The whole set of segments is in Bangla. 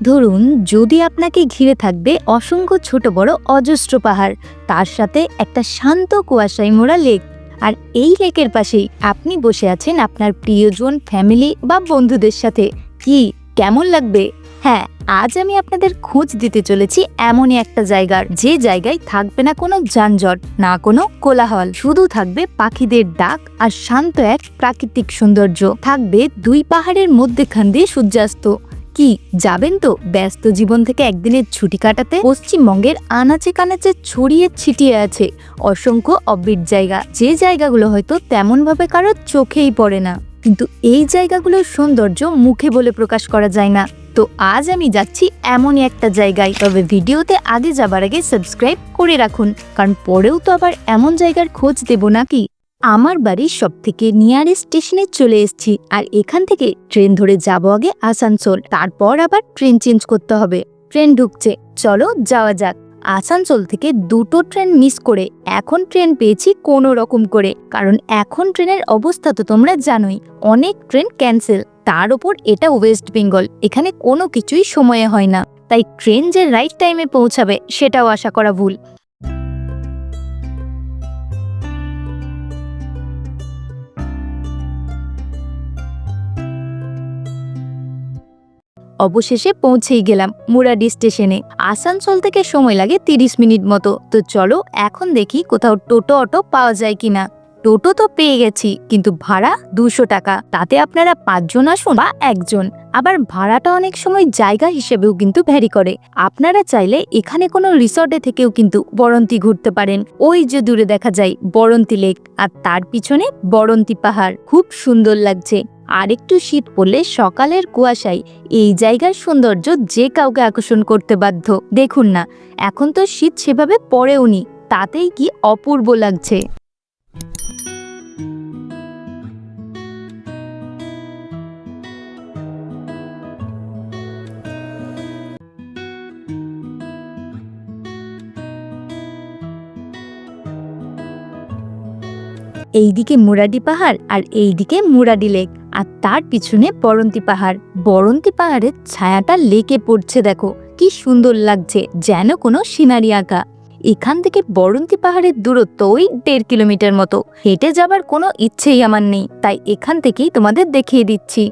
ধরুন, যদি আপনাকে ঘিরে থাকবে অসংখ্য ছোট বড় অজস্র পাহাড়, তার সাথে একটা শান্ত কুয়াশায় মোড়া লেক, আর এই লেকের পাশেই আপনি বসে আছেন আপনার প্রিয়জন, ফ্যামিলি বা বন্ধুদের সাথে, কি কেমন লাগবে? হ্যাঁ, আজ আমি আপনাদের খোঁজ দিতে চলেছি এমনই একটা জায়গার, যে জায়গায় থাকবে না কোনো যানজট, না কোনো কোলাহল, শুধু থাকবে পাখিদের ডাক আর শান্ত এক প্রাকৃতিক সৌন্দর্য। থাকবে দুই পাহাড়ের মধ্যেখান দিয়ে সূর্যাস্ত। কি যাবেন তো ব্যস্ত জীবন থেকে একদিনের ছুটি কাটাতে? পশ্চিমবঙ্গের আনাচে কানাচে ছড়িয়ে ছিটিয়ে আছে অসংখ্য অব্বিট জায়গা, যে জায়গাগুলো হয়তো তেমন ভাবে কারোর চোখেই পড়ে না, কিন্তু এই জায়গাগুলোর সৌন্দর্য মুখে বলে প্রকাশ করা যায় না। তো আজ আমি যাচ্ছি এমনই একটা জায়গায়। তবে ভিডিওতে আগে যাবার আগে সাবস্ক্রাইব করে রাখুন, কারণ পরেও তো আবার এমন জায়গার খোঁজ দেব নাকি। আমার বাড়ির সব থেকে নিয়ারেস্ট স্টেশনে চলে এসেছি, আর এখান থেকে ট্রেন ধরে যাব আগে আসানসোল, তারপর আবার ট্রেন চেঞ্জ করতে হবে। ট্রেন ঢুকছে, চলো যাওয়া যাক। আসানসোল থেকে দুটো ট্রেন মিস করে এখন ট্রেন পেয়েছি কোনো রকম করে, কারণ এখন ট্রেনের অবস্থা তো তোমরা জানোই, অনেক ট্রেন ক্যান্সেল। তার উপর এটা ওয়েস্ট বেঙ্গল, এখানে কোনো কিছুই সময়ে হয় না, তাই ট্রেন যে রাইট টাইমে পৌঁছাবে সেটাও আশা করা ভুল। অবশেষে পৌঁছেই গেলাম মুরাডি স্টেশনে। আসানসোল থেকে সময় লাগে 30 মিনিট মতো। তো চলো এখন দেখি কোথাও টোটো অটো পাওয়া যায় কিনা। টোটো তো পেয়ে গেছি, কিন্তু ভাড়া 200 টাকা। তাতে আপনারা 5 জন আসুন বা একজন। আবার ভাড়াটা অনেক সময় জায়গা হিসেবেও কিন্তু ভ্যারি করে। আপনারা চাইলে এখানে কোনো রিসর্টে থেকেও কিন্তু বরন্তি ঘুরতে পারেন। ওই যে দূরে দেখা যায় বরন্তি লেক, আর তার পিছনে বরন্তি পাহাড়, খুব সুন্দর লাগছে। আর একটু শীত পড়লে সকালের কুয়াশায় এই জায়গার সৌন্দর্য যে কাউকে আকর্ষণ করতে বাধ্য। দেখুন না, এখন তো শীত সেভাবে পড়েও নি, তাতেই কি অপূর্ব লাগছে। এইদিকে মুরাডি পাহাড় আর এইদিকে মুরাডি লেক, আর তার পিছনে বরন্তি পাহাড়। বরন্তি পাহাড়ের ছায়াটা লেকে পড়ছে, দেখো কি সুন্দর লাগছে, যেন কোনো সিনারি আঁকা। এখান থেকে বরন্তি পাহাড়ের দূরত্ব ওই 1.5 কিলোমিটার মতো। হেঁটে যাবার কোনো ইচ্ছেই আমার নেই, তাই এখান থেকেই তোমাদের দেখিয়ে দিচ্ছি।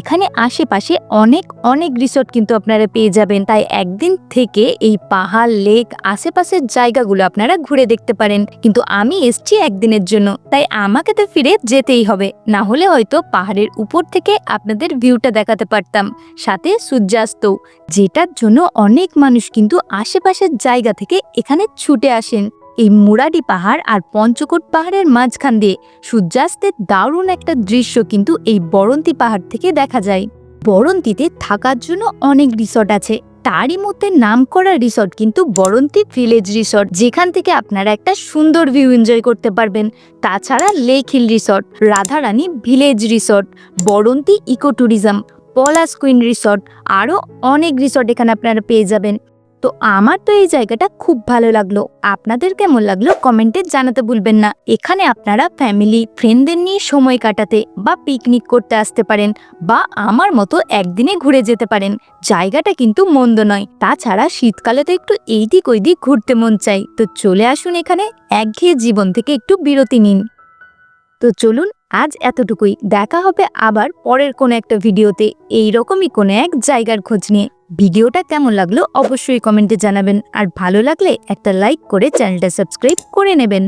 এখানে আশেপাশে অনেক অনেক রিসোর্ট কিন্তু আপনারা পেয়ে যাবেন, তাই একদিন থেকে এই পাহাড়, লেক, আশেপাশের জায়গাগুলো আপনারা ঘুরে দেখতে পারেন। কিন্তু আমি এসছি একদিনের জন্য, তাই আমাকে তো ফিরে যেতেই হবে, না হলে হয়তো পাহাড়ের উপর থেকে আপনাদের ভিউটা দেখাতে পারতাম, সাথে সূর্যাস্ত, যেটার জন্য অনেক মানুষ কিন্তু আশেপাশের জায়গা থেকে এখানে ছুটে আসেন। এই মুরাডি পাহাড় আর পঞ্চকোট পাহাড়ের মাঝখান দিয়ে সূর্যাস্তের দারুণ একটা দৃশ্য কিন্তু এই বরন্তি পাহাড় থেকে দেখা যায়। বরন্তিতে থাকার জন্য অনেক রিসর্ট আছে, তারই মধ্যে নামকরা রিসর্ট কিন্তু বরন্তি ভিলেজ রিসর্ট, যেখান থেকে আপনারা একটা সুন্দর ভিউ এনজয় করতে পারবেন। তাছাড়া lake hill resort, Radharani village resort, Baranti eco tourism, Palash queen resort, আরও অনেক রিসর্ট এখানে আপনারা পেয়ে যাবেন। তো আমার তো এই জায়গাটা খুব ভালো লাগলো, আপনাদের কেমন লাগলো কমেন্টে জানাতে ভুলবেন না। এখানে আপনারা ফ্যামিলি ফ্রেন্ডদের নিয়ে সময় কাটাতে বা পিকনিক করতে আসতে পারেন, বা আমার মতো একদিনে ঘুরে যেতে পারেন। জায়গাটা কিন্তু মন্দ নয়। তাছাড়া শীতকালে তো একটু এইদিক ওইদিক ঘুরতে মন চাই, তো চলে আসুন এখানে, একঘেয়ে জীবন থেকে একটু বিরতি নিন। তো চলুন, আজ এতটুকুই। দেখা হবে আবার পরের কোনো একটা ভিডিওতে এইরকমই কোনো এক জায়গার খোঁজ নিয়ে। ভিডিওটা কেমন লাগলো অবশ্যই কমেন্টে জানাবেন, আর ভালো লাগলে একটা লাইক করে চ্যানেলটা সাবস্ক্রাইব করে নেবেন।